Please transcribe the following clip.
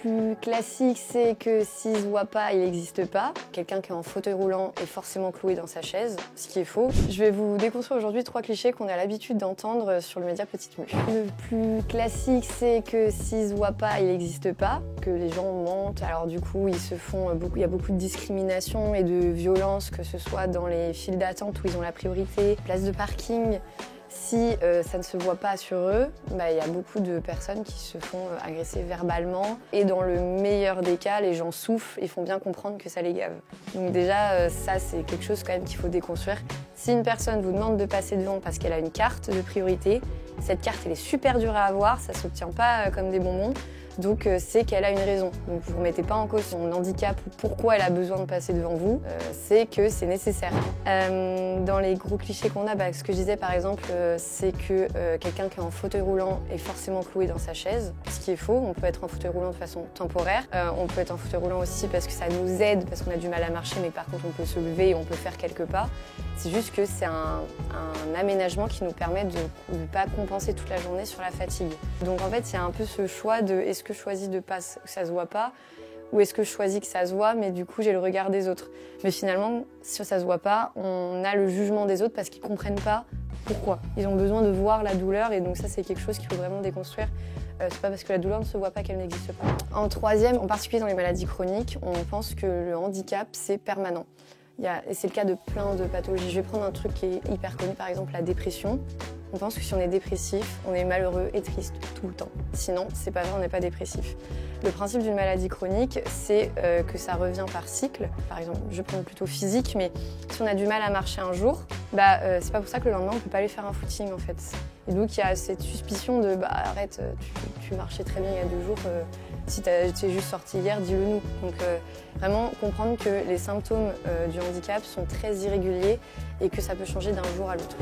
plus classique, c'est que s'il se voit pas, il n'existe pas. Quelqu'un qui est en fauteuil roulant est forcément cloué dans sa chaise, ce qui est faux. Je vais vous déconstruire aujourd'hui 3 clichés qu'on a l'habitude d'entendre sur le média Petite Mue. Le plus classique, c'est que s'il se voit pas, il n'existe pas, que les gens mentent. Alors du coup, il y a beaucoup de discrimination et de violence, que ce soit dans les files d'attente où ils ont la priorité, place de parking. Si ça ne se voit pas sur eux, il y a beaucoup de personnes qui se font agresser verbalement. Et dans le meilleur des cas, les gens souffrent et font bien comprendre que ça les gave. Donc déjà, ça c'est quelque chose quand même qu'il faut déconstruire. Si une personne vous demande de passer devant parce qu'elle a une carte de priorité, cette carte elle est super dure à avoir, ça ne s'obtient pas comme des bonbons. Donc c'est qu'elle a une raison. Donc vous ne remettez pas en cause son handicap ou pourquoi elle a besoin de passer devant vous, c'est que c'est nécessaire. Dans les gros clichés qu'on a, ce que je disais par exemple, c'est que quelqu'un qui est en fauteuil roulant est forcément cloué dans sa chaise, ce qui est faux. On peut être en fauteuil roulant de façon temporaire. On peut être en fauteuil roulant aussi parce que ça nous aide, parce qu'on a du mal à marcher, mais par contre on peut se lever et on peut faire quelques pas. C'est juste que c'est un aménagement qui nous permet de ne pas compenser toute la journée sur la fatigue. Donc en fait, il y a un peu ce choix de est-ce que je choisis de pas que ça se voit pas ou est-ce que je choisis que ça se voit mais du coup j'ai le regard des autres. Mais finalement, si ça se voit pas, on a le jugement des autres parce qu'ils comprennent pas pourquoi. Ils ont besoin de voir la douleur et donc ça c'est quelque chose qu'il faut vraiment déconstruire. C'est pas parce que la douleur ne se voit pas qu'elle n'existe pas. En troisième, en particulier dans les maladies chroniques, on pense que le handicap c'est permanent. Et c'est le cas de plein de pathologies. Je vais prendre un truc qui est hyper connu, par exemple la dépression. On pense que si on est dépressif, on est malheureux et triste tout le temps. Sinon, c'est pas vrai, on n'est pas dépressif. Le principe d'une maladie chronique, c'est que ça revient par cycle. Par exemple, je prends plutôt physique, mais si on a du mal à marcher un jour, c'est pas pour ça que le lendemain, on peut pas aller faire un footing en fait. Et donc, il y a cette suspicion de arrête, tu marchais très bien il y a 2 jours, si tu es juste sorti hier, dis-le nous. Donc, vraiment comprendre que les symptômes du handicap sont très irréguliers et que ça peut changer d'un jour à l'autre.